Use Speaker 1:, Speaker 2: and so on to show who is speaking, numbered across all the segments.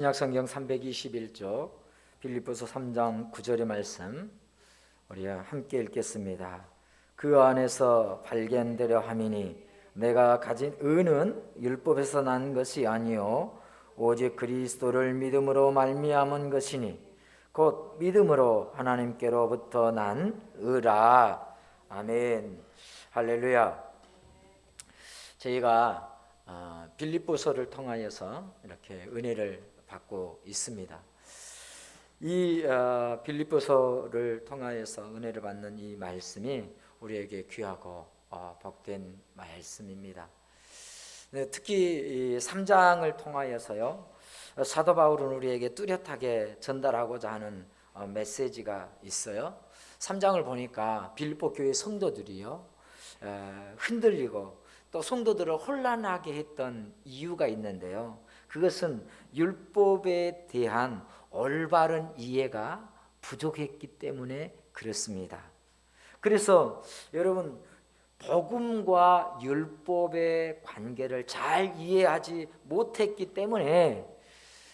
Speaker 1: 신약성경 321쪽 빌립보서 3장 9절의 말씀 우리가 함께 읽겠습니다. 그 안에서 발견되려 함이니 내가 가진 의는 율법에서 난 것이 아니요 오직 그리스도를 믿음으로 말미암은 것이니 곧 믿음으로 하나님께로부터 난 의라. 아멘. 할렐루야. 저희가 빌립보서를 통하여서 이렇게 은혜를 받고 있습니다. 이 빌립보서를 통하여서 은혜를 받는 이 말씀이 우리에게 귀하고 복된 말씀입니다. 특히 이 3장을 통하여서요, 사도 바울은 우리에게 뚜렷하게 전달하고자 하는 메시지가 있어요. 3장을 보니까 빌립보 교회 성도들이요, 흔들리고 또 성도들을 혼란하게 했던 이유가 있는데요, 그것은 율법에 대한 올바른 이해가 부족했기 때문에 그렇습니다. 그래서 여러분, 복음과 율법의 관계를 잘 이해하지 못했기 때문에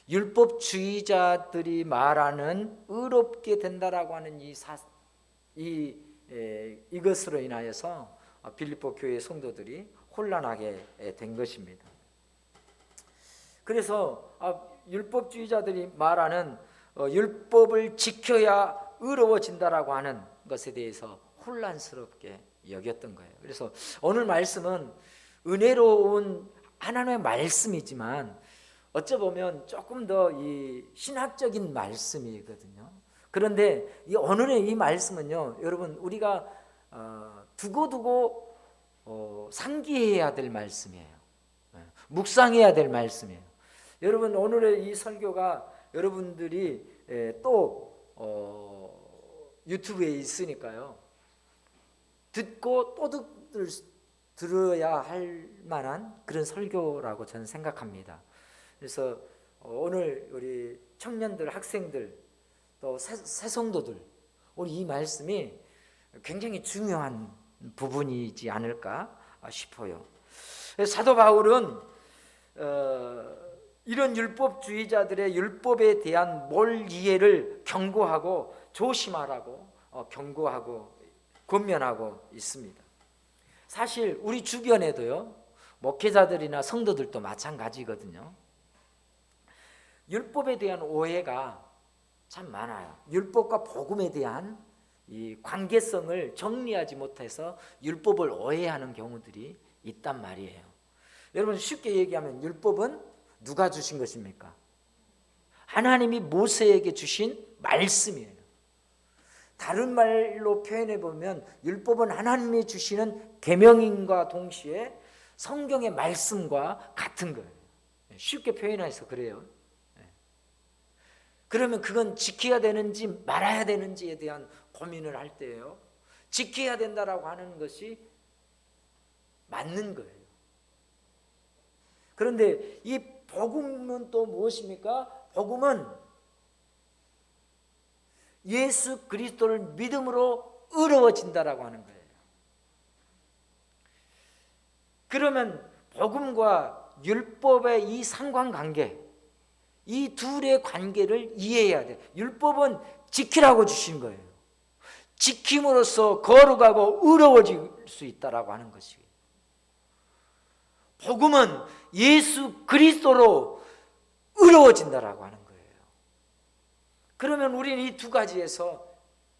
Speaker 1: 율법주의자들이 말하는 의롭게 된다라고 하는 이것으로 인하여서 빌립보 교회 성도들이 혼란하게 된 것입니다. 그래서 율법주의자들이 말하는 율법을 지켜야 의로워진다라고 하는 것에 대해서 혼란스럽게 여겼던 거예요. 그래서 오늘 말씀은 은혜로운 하나님의 말씀이지만 어찌 보면 조금 더 이 신학적인 말씀이거든요. 그런데 이 오늘의 이 말씀은요, 여러분, 우리가 두고두고 상기해야 될 말씀이에요. 묵상해야 될 말씀이에요. 여러분, 오늘의 이 설교가 여러분들이 또 유튜브에 있으니까요, 듣고 또 들어야 할 만한 그런 설교라고 저는 생각합니다. 그래서 오늘 우리 청년들, 학생들, 또 새성도들, 우리 이 말씀이 굉장히 중요한 부분이지 않을까 싶어요. 사도 바울은 이런 율법주의자들의 율법에 대한 몰 이해를 경고하고 조심하라고 경고하고 권면하고 있습니다. 사실 우리 주변에도요, 목회자들이나 성도들도 마찬가지거든요. 율법에 대한 오해가 참 많아요. 율법과 복음에 대한 이 관계성을 정리하지 못해서 율법을 오해하는 경우들이 있단 말이에요. 여러분, 쉽게 얘기하면 율법은 누가 주신 것입니까? 하나님이 모세에게 주신 말씀이에요. 다른 말로 표현해 보면 율법은 하나님이 주시는 계명인과 동시에 성경의 말씀과 같은 거예요. 쉽게 표현해서 그래요. 그러면 그건 지켜야 되는지 말아야 되는지에 대한 고민을 할 때예요, 지켜야 된다라고 하는 것이 맞는 거예요. 그런데 이 복음은 또 무엇입니까? 복음은 예수 그리스도를 믿음으로 의로워진다라고 하는 거예요. 그러면 복음과 율법의 이 상관관계, 이 둘의 관계를 이해해야 돼요. 율법은 지키라고 주신 거예요. 지킴으로써 거룩하고 의로워질 수 있다라고 하는 것이에요. 복음은 예수 그리스도로 의로워진다라고 하는 거예요. 그러면 우리는 이 두 가지에서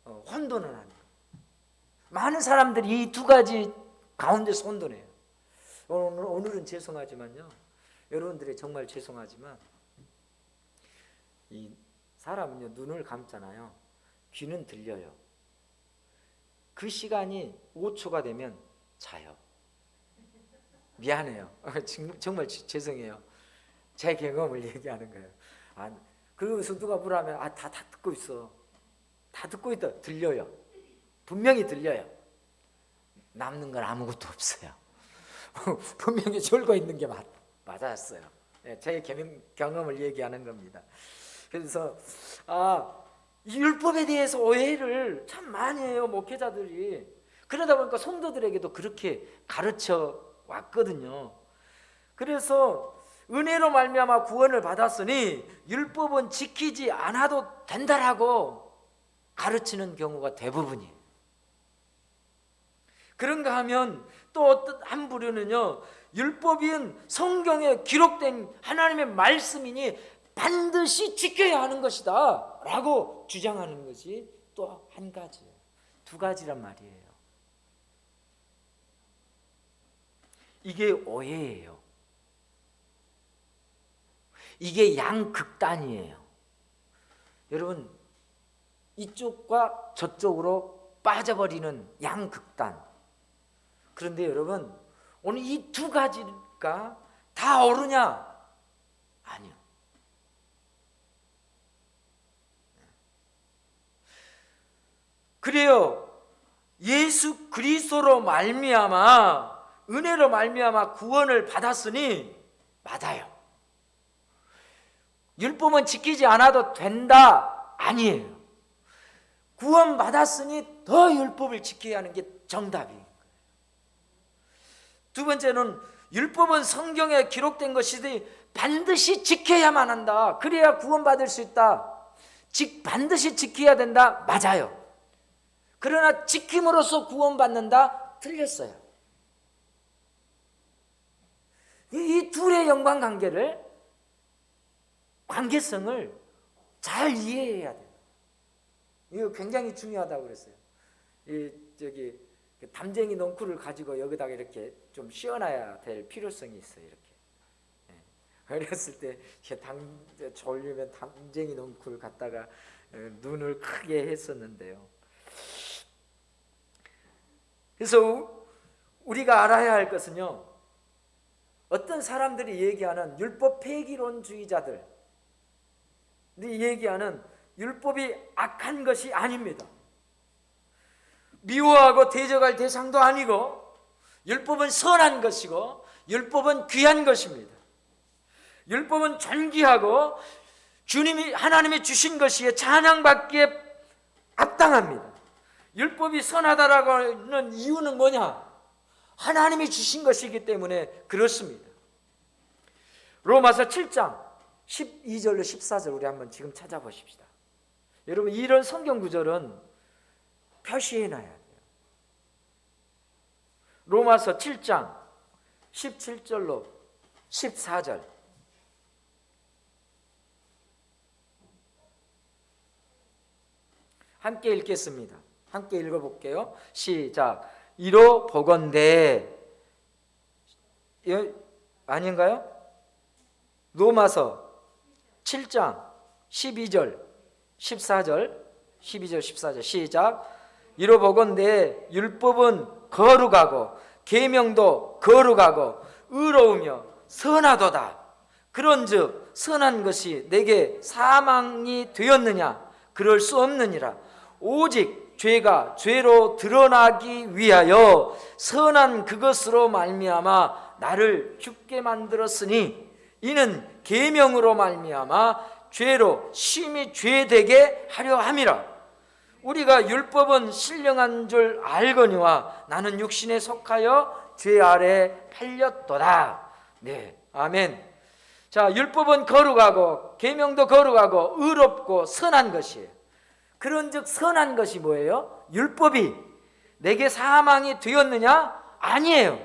Speaker 1: 혼돈을 하는 거예요. 많은 사람들이 이 두 가지 가운데서 혼돈해요. 오늘은 죄송하지만요, 여러분들이 정말 죄송하지만 이 사람은요, 눈을 감잖아요, 귀는 들려요. 그 시간이 5초가 되면 자요. 미안해요. 정말 죄송해요. 제 경험을 얘기하는 거예요. 그러면서 누가 뭐라면 다 듣고 있어. 다 듣고 있다. 들려요. 분명히 들려요. 남는 건 아무것도 없어요. 분명히 졸고 있는 게 맞았어요. 제 경험을 얘기하는 겁니다. 그래서 이 율법에 대해서 오해를 참 많이 해요, 목회자들이. 그러다 보니까 성도들에게도 그렇게 가르쳐 왔거든요. 그래서 은혜로 말미암아 구원을 받았으니 율법은 지키지 않아도 된다라고 가르치는 경우가 대부분이에요. 그런가 하면 또 어떤 한 부류는요, 율법인 성경에 기록된 하나님의 말씀이니 반드시 지켜야 하는 것이다 라고 주장하는 것이 또 한 가지예요. 두 가지란 말이에요. 이게 오해예요. 이게 양극단이에요. 여러분, 이쪽과 저쪽으로 빠져버리는 양극단. 그런데 여러분, 오늘 이 두 가지가 다 옳으냐? 아니요. 그래요. 예수 그리스도로 말미암아, 은혜로 말미암아 구원을 받았으니 맞아요. 율법은 지키지 않아도 된다? 아니에요. 구원 받았으니 더 율법을 지켜야 하는 게 정답이에요. 두 번째는 율법은 성경에 기록된 것이니 반드시 지켜야만 한다. 그래야 구원받을 수 있다. 반드시 지켜야 된다. 맞아요. 그러나 지킴으로써 구원받는다? 틀렸어요. 이 둘의 연관관계를, 관계성을 잘 이해해야 돼요. 이거 굉장히 중요하다고 그랬어요. 담쟁이 넝쿨을 가지고 여기다가 이렇게 좀 씌워놔야 될 필요성이 있어요. 이렇게. 어렸을 때 졸리면 담쟁이 넝쿨 갖다가 눈을 크게 했었는데요. 그래서 우리가 알아야 할 것은요, 어떤 사람들이 얘기하는 율법 폐기론주의자들이 얘기하는 율법이 악한 것이 아닙니다. 미워하고 대적할 대상도 아니고, 율법은 선한 것이고 율법은 귀한 것입니다. 율법은 존귀하고 주님이 하나님이 주신 것이에 찬양받기에 합당합니다. 율법이 선하다라고 하는 이유는 뭐냐? 하나님이 주신 것이기 때문에 그렇습니다. 로마서 7장 12절로 14절 우리 한번 지금 찾아보십시다. 여러분, 이런 성경 구절은 표시해놔야 돼요. 로마서 7장 17절로 14절 함께 읽겠습니다. 함께 읽어볼게요. 시작. 이로 보건대, 아닌가요? 로마서 7장 12절 14절 12절 14절 시작. 이로 보건대 율법은 거룩하고 계명도 거룩하고 의로우며 선하도다. 그런즉 선한 것이 내게 사망이 되었느냐? 그럴 수 없느니라. 오직 죄가 죄로 드러나기 위하여 선한 그것으로 말미암아 나를 죽게 만들었으니 이는 계명으로 말미암아 죄로 심히 죄되게 하려 함이라. 우리가 율법은 신령한 줄 알거니와 나는 육신에 속하여 죄 아래 팔렸도다. 네, 아멘. 자, 율법은 거룩하고 계명도 거룩하고 의롭고 선한 것이에요. 그런즉 선한 것이 뭐예요? 율법이 내게 사망이 되었느냐? 아니에요.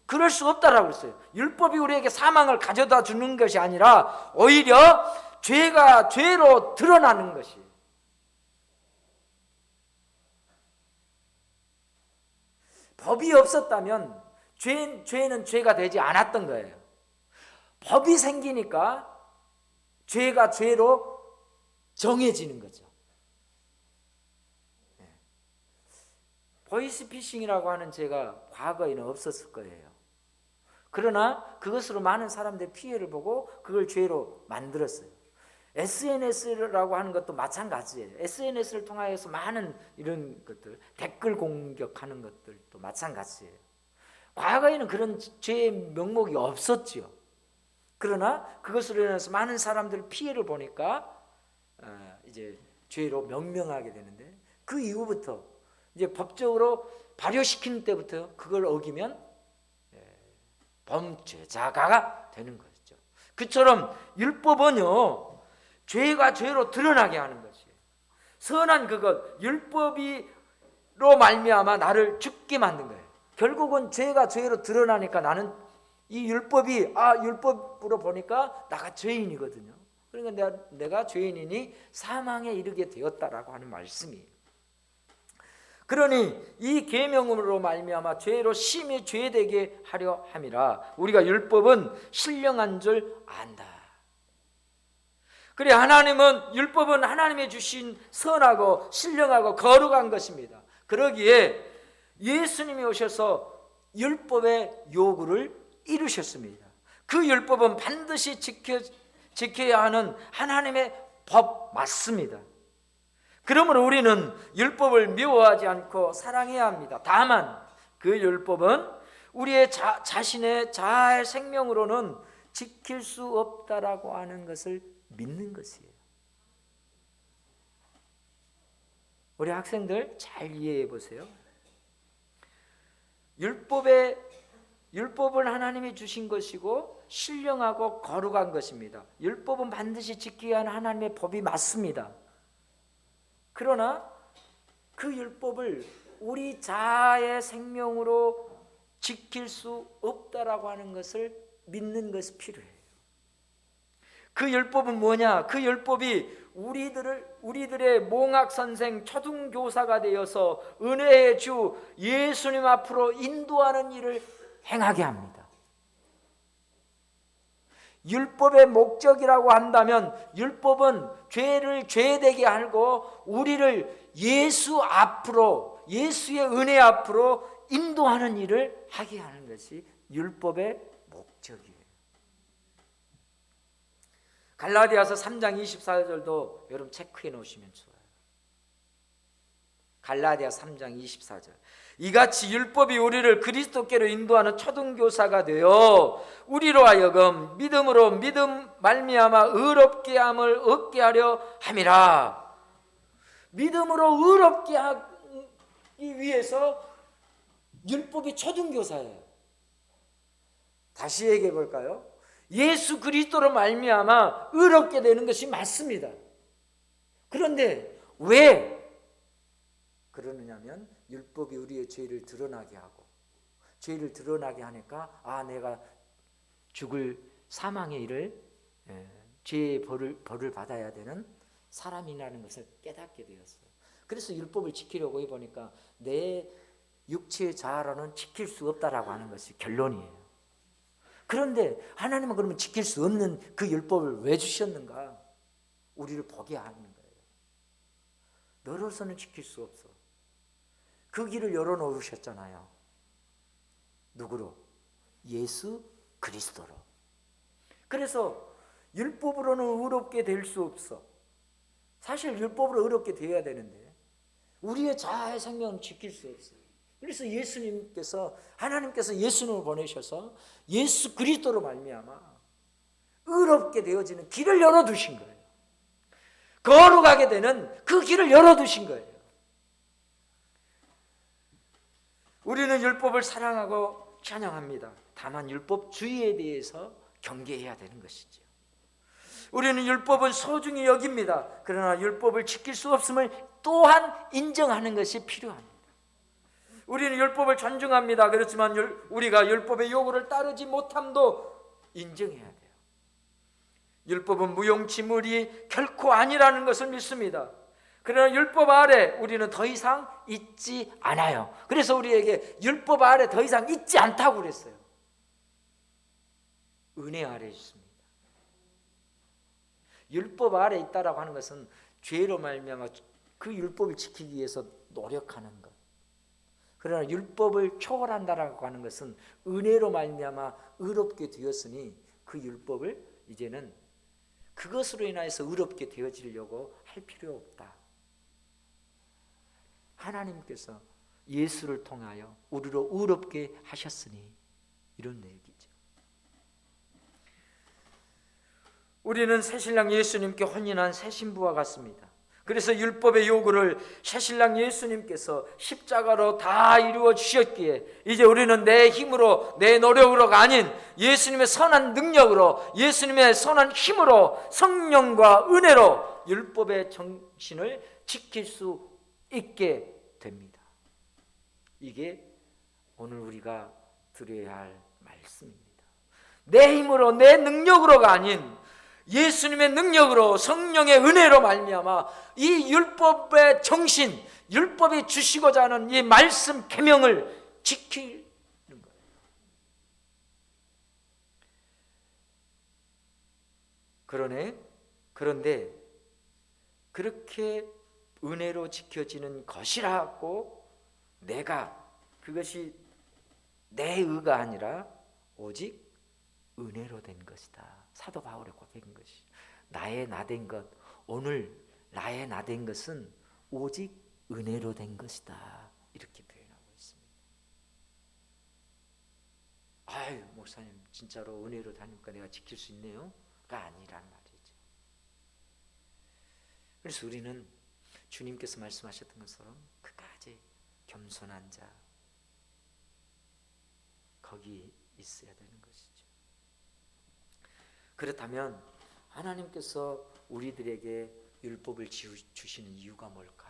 Speaker 1: 그럴 수 없다라고 했어요. 율법이 우리에게 사망을 가져다 주는 것이 아니라 오히려 죄가 죄로 드러나는 것이에요. 법이 없었다면 죄는 죄가 되지 않았던 거예요. 법이 생기니까 죄가 죄로 정해지는 거죠. 보이스피싱이라고 하는 죄가 과거에는 없었을 거예요. 그러나 그것으로 많은 사람들의 피해를 보고 그걸 죄로 만들었어요. SNS라고 하는 것도 마찬가지예요. SNS를 통하여서 많은 이런 것들, 댓글 공격하는 것들도 마찬가지예요. 과거에는 그런 죄의 명목이 없었죠. 그러나 그것으로 인해서 많은 사람들 피해를 보니까 이제 죄로 명명하게 되는데, 그 이후부터 이제 법적으로 발효시키는 때부터 그걸 어기면 범죄자가 되는 거죠. 그처럼 율법은요, 죄가 죄로 드러나게 하는 것이에요. 선한 그것, 율법이로 말미암아 나를 죽게 만든 거예요. 결국은 죄가 죄로 드러나니까 나는 이 율법이 율법으로 보니까 나가 죄인이거든요. 그러니까 내가 죄인이니 사망에 이르게 되었다라고 하는 말씀이에요. 그러니 이 계명으로 말미암아 죄로 심히 죄되게 하려 함이라. 우리가 율법은 신령한 줄 안다. 그래, 율법은 하나님이 주신 선하고 신령하고 거룩한 것입니다. 그러기에 예수님이 오셔서 율법의 요구를 이루셨습니다. 그 율법은 반드시 지켜야 하는 하나님의 법 맞습니다. 그러므로 우리는 율법을 미워하지 않고 사랑해야 합니다. 다만 그 율법은 우리의 자신의 자아의 생명으로는 지킬 수 없다라고 하는 것을 믿는 것이에요. 우리 학생들 잘 이해해 보세요. 율법은 하나님이 주신 것이고 신령하고 거룩한 것입니다. 율법은 반드시 지켜야 하는 하나님의 법이 맞습니다. 그러나 그 율법을 우리 자아의 생명으로 지킬 수 없다라고 하는 것을 믿는 것이 필요해요. 그 율법은 뭐냐? 그 율법이 우리들의 몽학 선생, 초등교사가 되어서 은혜의 주 예수님 앞으로 인도하는 일을 행하게 합니다. 율법의 목적이라고 한다면 율법은 죄를 죄되게 하고 우리를 예수 앞으로, 예수의 은혜 앞으로 인도하는 일을 하게 하는 것이 율법의 목적이에요. 갈라디아서 3장 24절도 여러분 체크해 놓으시면 좋아요. 갈라디아 3장 24절. 이같이 율법이 우리를 그리스도께로 인도하는 초등교사가 되어 우리로 하여금 믿음으로 말미암아 의롭게 함을 얻게 하려 함이라. 믿음으로 의롭게 하기 위해서 율법이 초등교사예요. 다시 얘기해 볼까요? 예수 그리스도로 말미암아 의롭게 되는 것이 맞습니다. 그런데 왜 그러느냐면 율법이 우리의 죄를 드러나게 하고, 죄를 드러나게 하니까 내가 죽을 사망의 일을, 죄의 벌을 받아야 되는 사람이라는 것을 깨닫게 되었어요. 그래서 율법을 지키려고 해보니까 내 육체의 자아로는 지킬 수 없다라고 하는 것이 결론이에요. 그런데 하나님은 그러면 지킬 수 없는 그 율법을 왜 주셨는가? 우리를 보게 하는 거예요. 너로서는 지킬 수 없어. 그 길을 열어놓으셨잖아요. 누구로? 예수 그리스도로. 그래서 율법으로는 의롭게 될 수 없어. 사실 율법으로 의롭게 되어야 되는데 우리의 자아의 생명은 지킬 수 없어요. 그래서 하나님께서 예수님을 보내셔서 예수 그리스도로 말미암아 의롭게 되어지는 길을 열어두신 거예요. 거룩하게 되는 그 길을 열어두신 거예요. 우리는 율법을 사랑하고 찬양합니다. 다만 율법주의에 대해서 경계해야 되는 것이죠. 우리는 율법은 소중히 여깁니다. 그러나 율법을 지킬 수 없음을 또한 인정하는 것이 필요합니다. 우리는 율법을 존중합니다. 그렇지만 우리가 율법의 요구를 따르지 못함도 인정해야 돼요. 율법은 무용지물이 결코 아니라는 것을 믿습니다. 그러나 율법 아래 우리는 더 이상 있지 않아요. 그래서 우리에게 율법 아래 더 이상 있지 않다고 그랬어요. 은혜 아래 있습니다. 율법 아래 있다라고 하는 것은 죄로 말미암아 그 율법을 지키기 위해서 노력하는 것. 그러나 율법을 초월한다라고 하는 것은 은혜로 말미암아 의롭게 되었으니 그 율법을 이제는 그것으로 인하여서 의롭게 되어지려고 할 필요 없다. 하나님께서 예수를 통하여 우리로 의롭게 하셨으니 이런 얘기죠. 우리는 새신랑 예수님께 혼인한 새 신부와 같습니다. 그래서 율법의 요구를 새신랑 예수님께서 십자가로 다 이루어 주셨기에 이제 우리는 내 힘으로 내 노력으로가 아닌 예수님의 선한 능력으로 예수님의 선한 힘으로 성령과 은혜로 율법의 정신을 지킬 수 있게 됩니다. 이게 오늘 우리가 들어야 할 말씀입니다. 내 힘으로 내 능력으로가 아닌 예수님의 능력으로 성령의 은혜로 말미암아 이 율법의 정신, 율법이 주시고자 하는 이 말씀 계명을 지키는 거예요. 그런데 그렇게 은혜로 지켜지는 것이라고 그것이 내 의가 아니라 오직 은혜로 된 것이다. 사도 바울의 고백인 것이 나의 나된 것, 오늘 나의 나된 것은 오직 은혜로 된 것이다. 이렇게 표현하고 있습니다. 아유 목사님 진짜로 은혜로 다니니까 내가 지킬 수 있네요? 가 아니란 말이죠. 그래서 우리는 주님께서 말씀하셨던 것처럼 끝까지 겸손한 자 거기 있어야 되는 것이죠. 그렇다면 하나님께서 우리들에게 율법을 주시는 이유가 뭘까?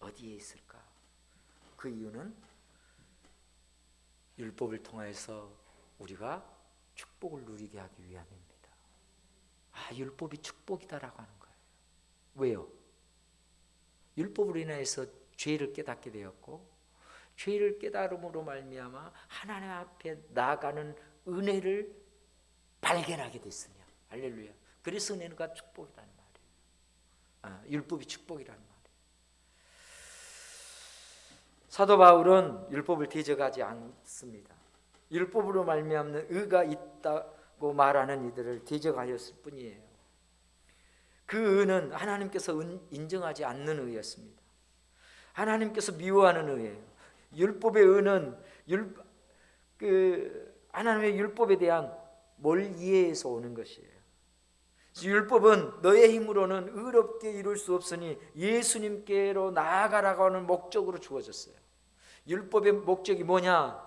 Speaker 1: 어디에 있을까? 그 이유는 율법을 통해서 우리가 축복을 누리게 하기 위함입니다. 율법이 축복이다라고 하는 거예요. 왜요? 율법으로 인해서 죄를 깨닫게 되었고 죄를 깨달음으로 말미암아 하나님 앞에 나아가는 은혜를 발견하게 됐으며 할렐루야. 그래서 은혜가 축복이라는 말이에요. 율법이 축복이라는 말이에요. 사도 바울은 율법을 대적하지 않습니다. 율법으로 말미암는 의가 있다고 말하는 이들을 대적하였을 뿐이에요. 그 의는 하나님께서 인정하지 않는 의였습니다. 하나님께서 미워하는 의예요. 율법의 의는 하나님의 율법에 대한 뭘 이해해서 오는 것이에요. 율법은 너의 힘으로는 의롭게 이룰 수 없으니 예수님께로 나아가라고 하는 목적으로 주어졌어요. 율법의 목적이 뭐냐?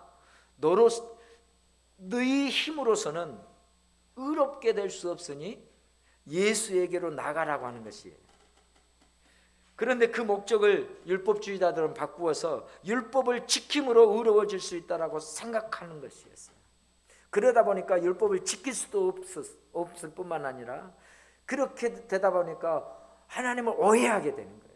Speaker 1: 너의 힘으로서는 의롭게 될 수 없으니 예수에게로 나가라고 하는 것이에요. 그런데 그 목적을 율법주의자들은 바꾸어서 율법을 지킴으로 의로워질 수 있다라고 생각하는 것이었어요. 그러다 보니까 율법을 지킬 수도 없을 뿐만 아니라 그렇게 되다 보니까 하나님을 오해하게 되는 거예요.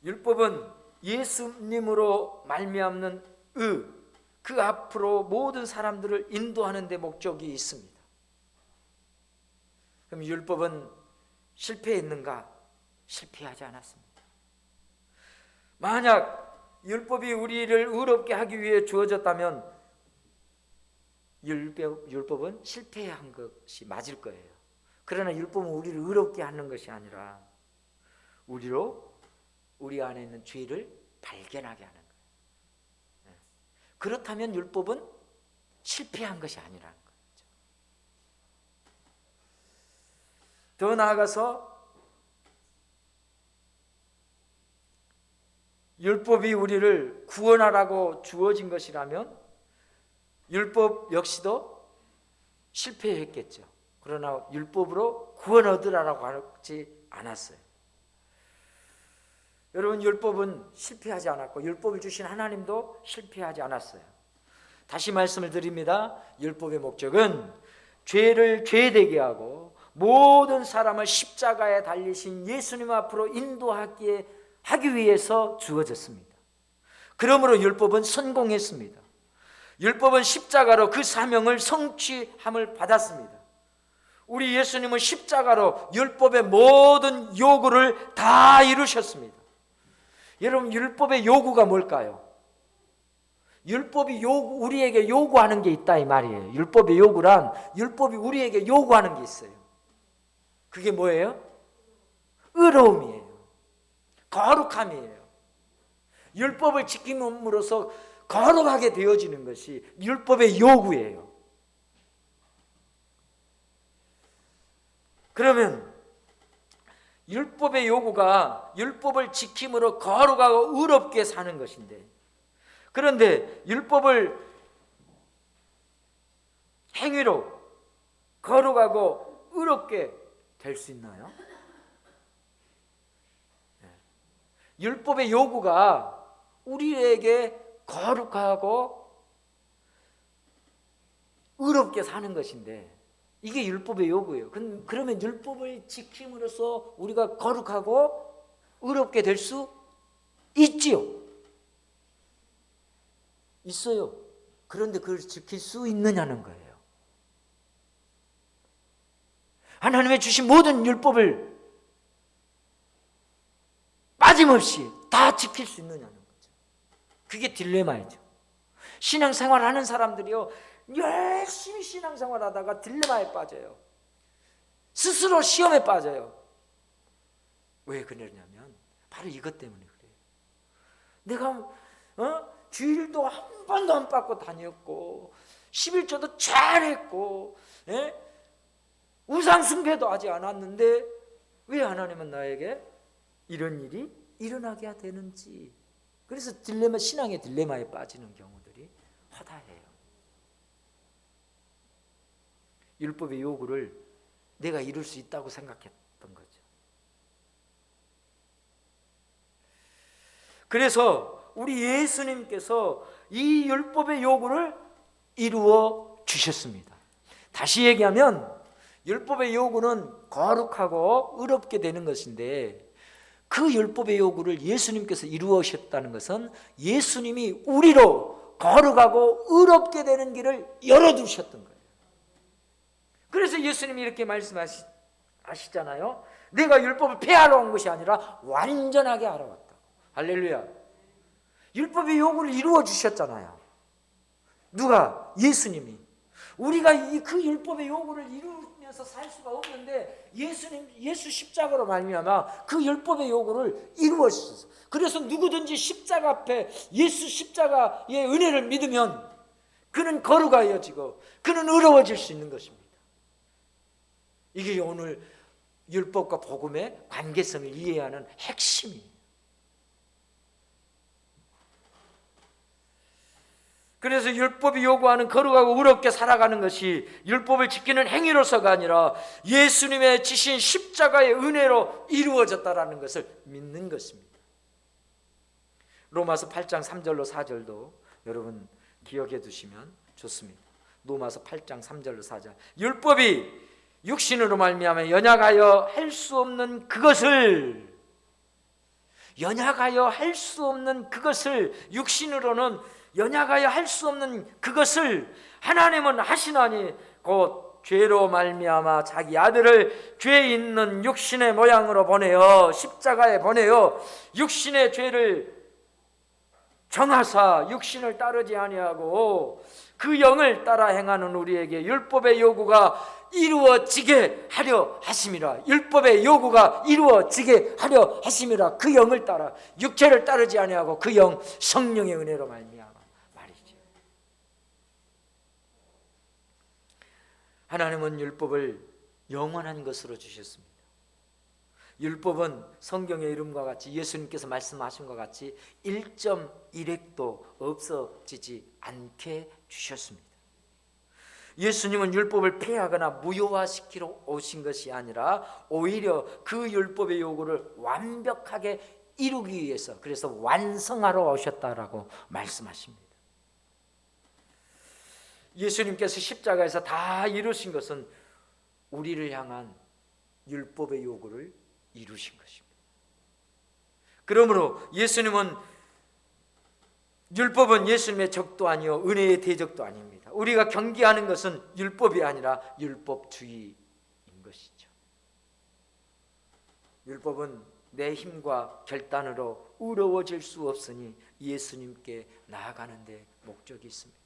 Speaker 1: 율법은 예수님으로 말미암는 그 앞으로 모든 사람들을 인도하는 데 목적이 있습니다. 그럼 율법은 실패했는가? 실패하지 않았습니다. 만약 율법이 우리를 의롭게 하기 위해 주어졌다면 율법은 실패한 것이 맞을 거예요. 그러나 율법은 우리를 의롭게 하는 것이 아니라 우리 안에 있는 죄를 발견하게 하는 거예요. 그렇다면 율법은 실패한 것이 아니라는 거죠. 더 나아가서 율법이 우리를 구원하라고 주어진 것이라면 율법 역시도 실패했겠죠. 그러나 율법으로 구원 얻으라고 하지 않았어요. 여러분 율법은 실패하지 않았고 율법을 주신 하나님도 실패하지 않았어요. 다시 말씀을 드립니다. 율법의 목적은 죄를 죄되게 하고 모든 사람을 십자가에 달리신 예수님 앞으로 하기 위해서 주어졌습니다. 그러므로 율법은 성공했습니다. 율법은 십자가로 그 사명을 성취함을 받았습니다. 우리 예수님은 십자가로 율법의 모든 요구를 다 이루셨습니다. 여러분 율법의 요구가 뭘까요? 율법이 우리에게 요구하는 게 있다 이 말이에요. 율법의 요구란 율법이 우리에게 요구하는 게 있어요. 그게 뭐예요? 의로움이에요. 거룩함이에요. 율법을 지킴으로써 거룩하게 되어지는 것이 율법의 요구예요. 그러면 율법의 요구가 율법을 지킴으로 거룩하고 의롭게 사는 것인데, 그런데 율법을 행위로 거룩하고 의롭게 될 수 있나요? 율법의 요구가 우리에게 거룩하고 의롭게 사는 것인데, 이게 율법의 요구예요. 그러면 율법을 지킴으로써 우리가 거룩하고 의롭게 될 수 있지요. 있어요. 그런데 그걸 지킬 수 있느냐는 거예요. 하나님의 주신 모든 율법을 빠짐없이 다 지킬 수 있느냐는 거죠. 그게 딜레마이죠. 신앙생활하는 사람들이요, 열심히 신앙생활하다가 딜레마에 빠져요. 스스로 시험에 빠져요. 왜 그러냐면 바로 이것 때문에 그래요. 내가 주일도 한 번도 안 빠고 다녔고 11조도 잘했고 우상 숭배도 하지 않았는데 왜 하나님은 나에게 이런 일이 일어나게 되는지. 그래서 신앙의 딜레마에 빠지는 경우들이 허다해요. 율법의 요구를 내가 이룰 수 있다고 생각했던 거죠. 그래서 우리 예수님께서 이 율법의 요구를 이루어 주셨습니다. 다시 얘기하면 율법의 요구는 거룩하고 의롭게 되는 것인데, 그 율법의 요구를 예수님께서 이루으셨다는 것은 예수님이 우리로 거룩하고 의롭게 되는 길을 열어두셨던 거예요. 그래서 예수님이 이렇게 말씀하시잖아요. 내가 율법을 폐하러 온 것이 아니라 완전하게 하러 왔다. 할렐루야. 율법의 요구를 이루어 주셨잖아요. 누가? 예수님이. 우리가 그 율법의 요구를 이루면서 살 수가 없는데 예수 십자가로 말미암아 그 율법의 요구를 이루어 주셨어요. 그래서 누구든지 십자가 앞에 예수 십자가의 은혜를 믿으면 그는 거룩하여지고 그는 의로워질 수 있는 것입니다. 이게 오늘 율법과 복음의 관계성을 이해하는 핵심이에요. 그래서 율법이 요구하는 거룩하고 의롭게 살아가는 것이 율법을 지키는 행위로서가 아니라 예수님의 지신 십자가의 은혜로 이루어졌다라는 것을 믿는 것입니다. 로마서 8장 3절로 4절도 여러분 기억해 두시면 좋습니다. 로마서 8장 3절로 4절. 율법이 육신으로 말미암아 연약하여 할 수 없는 그것을, 육신으로는 연약하여 할 수 없는 그것을 하나님은 하시나니 곧 죄로 말미암아 자기 아들을 죄 있는 육신의 모양으로 보내어 십자가에 보내어 육신의 죄를 정하사 육신을 따르지 아니하고 그 영을 따라 행하는 우리에게 율법의 요구가 이루어지게 하려 하심이라. 율법의 요구가 이루어지게 하려 하심이라. 그 영을 따라, 육체를 따르지 아니하고 그 영, 성령의 은혜로 말미암아 말이죠. 하나님은 율법을 영원한 것으로 주셨습니다. 율법은 성경의 이름과 같이 예수님께서 말씀하신 것 같이 1.1획도 없어지지 않게 주셨습니다. 예수님은 율법을 폐하거나 무효화시키러 오신 것이 아니라 오히려 그 율법의 요구를 완벽하게 이루기 위해서, 그래서 완성하러 오셨다라고 말씀하십니다. 예수님께서 십자가에서 다 이루신 것은 우리를 향한 율법의 요구를 이루신 것입니다. 그러므로 율법은 예수님의 적도 아니요 은혜의 대적도 아닙니다. 우리가 경계하는 것은 율법이 아니라 율법주의인 것이죠. 율법은 내 힘과 결단으로 의로워질 수 없으니 예수님께 나아가는 데 목적이 있습니다.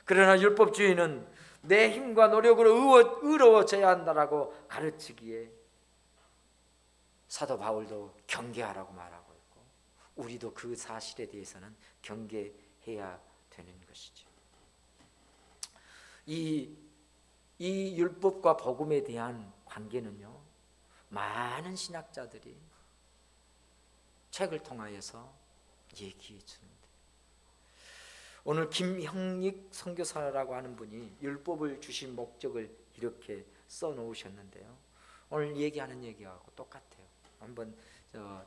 Speaker 1: 그러나 율법주의는 내 힘과 노력으로 의로워져야 한다라고 가르치기에 사도 바울도 경계하라고 말하고 있고, 우리도 그 사실에 대해서는 경계해야 되는 것이죠. 이 율법과 복음에 대한 관계는요, 많은 신학자들이 책을 통하여서 얘기해 주는데, 오늘 김형익 선교사라고 하는 분이 율법을 주신 목적을 이렇게 써놓으셨는데요, 오늘 얘기하는 얘기하고 똑같아요. 한번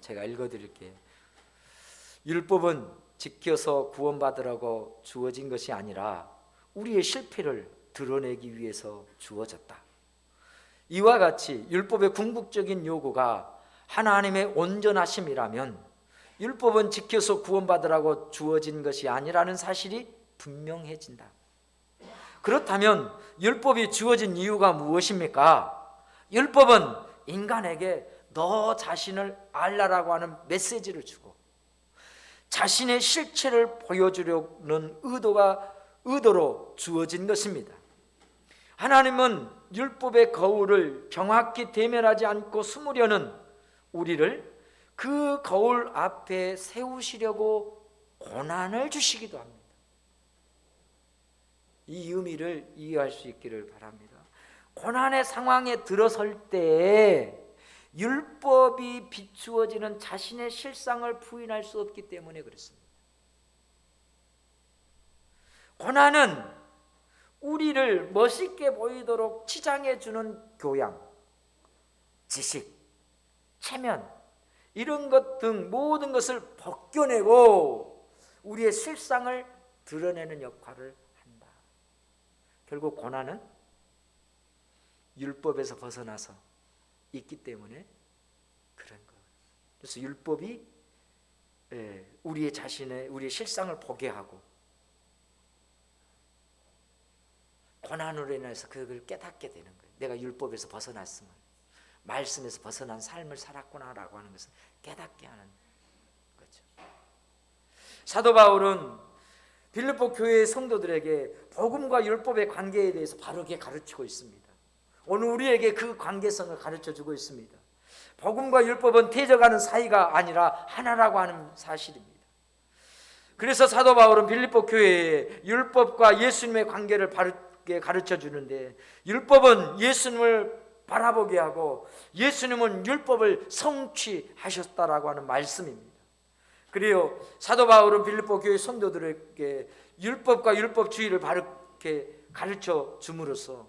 Speaker 1: 제가 읽어드릴게요. 율법은 지켜서 구원받으라고 주어진 것이 아니라 우리의 실패를 드러내기 위해서 주어졌다. 이와 같이 율법의 궁극적인 요구가 하나님의 온전하심이라면 율법은 지켜서 구원받으라고 주어진 것이 아니라는 사실이 분명해진다. 그렇다면 율법이 주어진 이유가 무엇입니까? 율법은 인간에게 너 자신을 알라라고 하는 메시지를 주고 자신의 실체를 보여주려는 의도로 주어진 것입니다. 하나님은 율법의 거울을 정확히 대면하지 않고 숨으려는 우리를 그 거울 앞에 세우시려고 고난을 주시기도 합니다. 이 의미를 이해할 수 있기를 바랍니다. 고난의 상황에 들어설 때에 율법이 비추어지는 자신의 실상을 부인할 수 없기 때문에 그렇습니다. 고난은 우리를 멋있게 보이도록 치장해 주는 교양, 지식, 체면, 이런 것 등 모든 것을 벗겨내고 우리의 실상을 드러내는 역할을 한다. 결국 고난은 율법에서 벗어나서 있기 때문에 그런 거. 그래서 율법이 우리의 우리의 실상을 보게 하고 고난으로 인해서 그걸 깨닫게 되는 거예요. 내가 율법에서 벗어났으면, 말씀에서 벗어난 삶을 살았구나라고 하는 것을 깨닫게 하는 거죠. 사도 바울은 빌립보 교회의 성도들에게 복음과 율법의 관계에 대해서 바르게 가르치고 있습니다. 오늘 우리에게 그 관계성을 가르쳐주고 있습니다. 복음과 율법은 대적하는 사이가 아니라 하나라고 하는 사실입니다. 그래서 사도 바울은 빌립보 교회에 율법과 예수님의 관계를 바르게 가르쳐주는데, 율법은 예수님을 바라보게 하고 예수님은 율법을 성취하셨다라고 하는 말씀입니다. 그리고 사도 바울은 빌립보 교회 성도들에게 율법과 율법주의를 바르게 가르쳐 줌으로써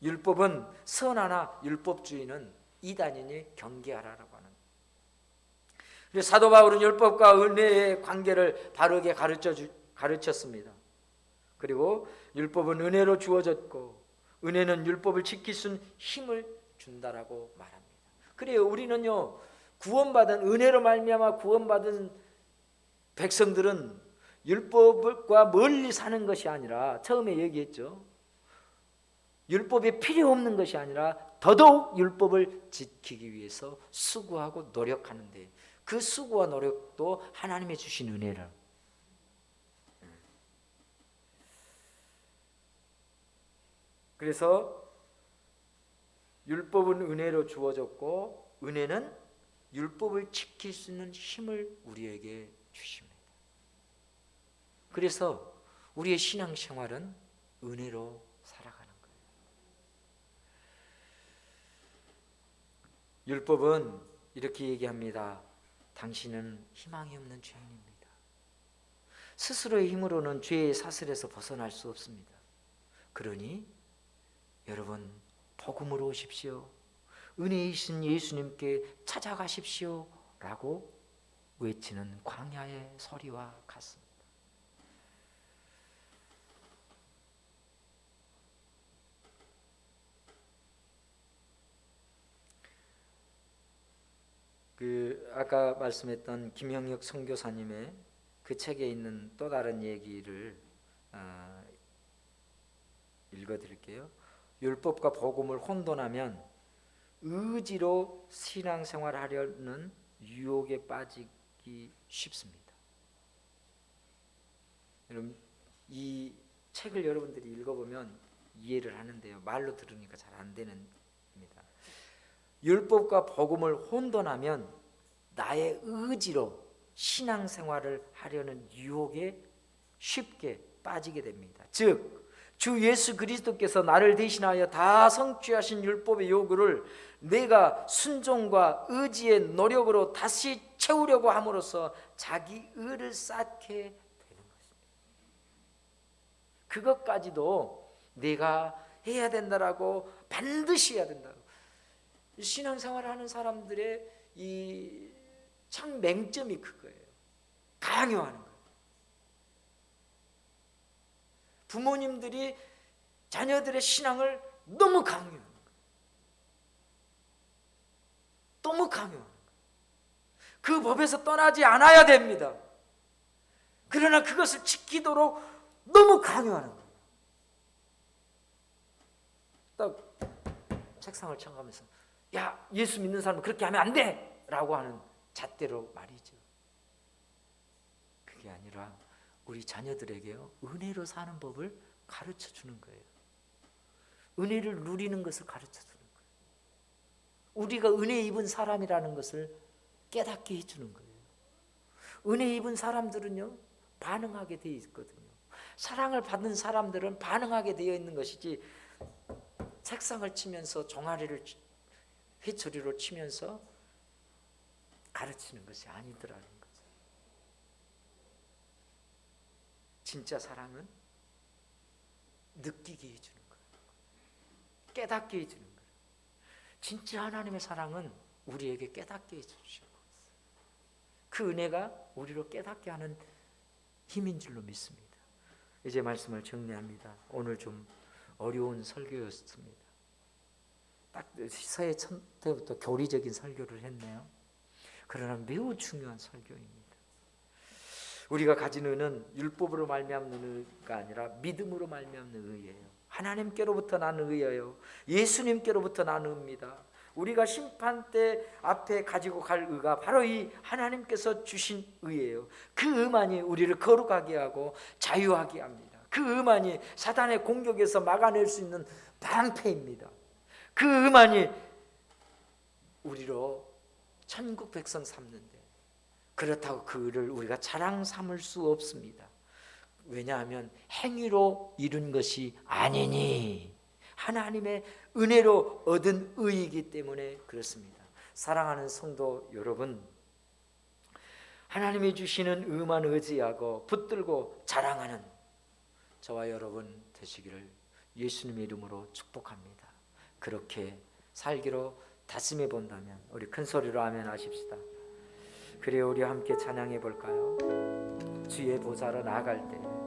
Speaker 1: 율법은 선하나 율법주의는 이단이니 경계하라라고 하는. 그래서 사도 바울은 율법과 은혜의 관계를 바르게 가르쳤습니다. 그리고 율법은 은혜로 주어졌고 은혜는 율법을 지킬 수 있는 힘을 준다라고 말합니다. 그래요, 우리는요, 구원받은 은혜로 말미암아 구원받은 백성들은 율법과 멀리 사는 것이 아니라, 처음에 얘기했죠, 율법이 필요 없는 것이 아니라 더더욱 율법을 지키기 위해서 수고하고 노력하는데, 그 수고와 노력도 하나님의 주신 은혜를. 그래서 율법은 은혜로 주어졌고 은혜는 율법을 지킬 수 있는 힘을 우리에게 주십니다. 그래서 우리의 신앙생활은 은혜로 살아가는 거예요. 율법은 이렇게 얘기합니다. 당신은 희망이 없는 죄인입니다. 스스로의 힘으로는 죄의 사슬에서 벗어날 수 없습니다. 그러니 여러분, 복음으로 오십시오. 은혜이신 예수님께 찾아가십시오 라고 외치는 광야의 소리와 같습니다. 아까 말씀했던 김형혁 선교사님의 그 책에 있는 또 다른 얘기를 읽어드릴게요. 율법과 복음을 혼돈하면 의지로 신앙생활하려는 유혹에 빠지기 쉽습니다. 여러분, 이 책을 여러분들이 읽어보면 이해를 하는데요, 말로 들으니까 잘 안 되는 겁니다. 율법과 복음을 혼돈하면 나의 의지로 신앙생활을 하려는 유혹에 쉽게 빠지게 됩니다. 즉 주 예수 그리스도께서 나를 대신하여 다 성취하신 율법의 요구를 내가 순종과 의지의 노력으로 다시 채우려고 함으로써 자기 의를 쌓게 되는 것입니다. 그것까지도 내가 해야 된다라고, 반드시 해야 된다고. 신앙생활 하는 사람들의 이 참 맹점이 그거예요. 강요하는 거예요. 부모님들이 자녀들의 신앙을 너무 강요하는 거예요. 너무 강요하는 거예요. 그 법에서 떠나지 않아야 됩니다. 그러나 그것을 지키도록 너무 강요하는 거예요. 딱 책상을 쳐가면서 야, 예수 믿는 사람은 그렇게 하면 안 돼! 라고 하는 잣대로 말이죠. 그게 아니라 우리 자녀들에게요, 은혜로 사는 법을 가르쳐 주는 거예요. 은혜를 누리는 것을 가르쳐 주는 거예요. 우리가 은혜 입은 사람이라는 것을 깨닫게 해주는 거예요. 은혜 입은 사람들은요, 반응하게 되어 있거든요. 사랑을 받는 사람들은 반응하게 되어 있는 것이지, 책상을 치면서 종아리를 회초리로 치면서 가르치는 것이 아니더라는 거죠. 진짜 사랑은 느끼게 해주는 거예요. 깨닫게 해주는 거예요. 진짜 하나님의 사랑은 우리에게 깨닫게 해주시고, 그 은혜가 우리로 깨닫게 하는 힘인 줄로 믿습니다. 이제 말씀을 정리합니다. 오늘 좀 어려운 설교였습니다. 딱 새해 첫 때부터 교리적인 설교를 했네요. 그러나 매우 중요한 설교입니다. 우리가 가진 의는 율법으로 말미암는 의가 아니라 믿음으로 말미암는 의예요. 하나님께로부터 나는 의예요. 예수님께로부터 나는 의입니다. 우리가 심판대 앞에 가지고 갈 의가 바로 이 하나님께서 주신 의예요. 그 의만이 우리를 거룩하게 하고 자유하게 합니다. 그 의만이 사단의 공격에서 막아낼 수 있는 방패입니다. 그 의만이 우리로 천국 백성 삼는데, 그렇다고 그 의를 우리가 자랑 삼을 수 없습니다. 왜냐하면 행위로 이룬 것이 아니니 하나님의 은혜로 얻은 의이기 때문에 그렇습니다. 사랑하는 성도 여러분, 하나님이 주시는 의만 의지하고 붙들고 자랑하는 저와 여러분 되시기를 예수님의 이름으로 축복합니다. 그렇게 살기로 다짐해 본다면 우리 큰 소리로 아멘 하십시다. 그래요, 우리 함께 찬양해 볼까요? 주의 보좌로 나아갈 때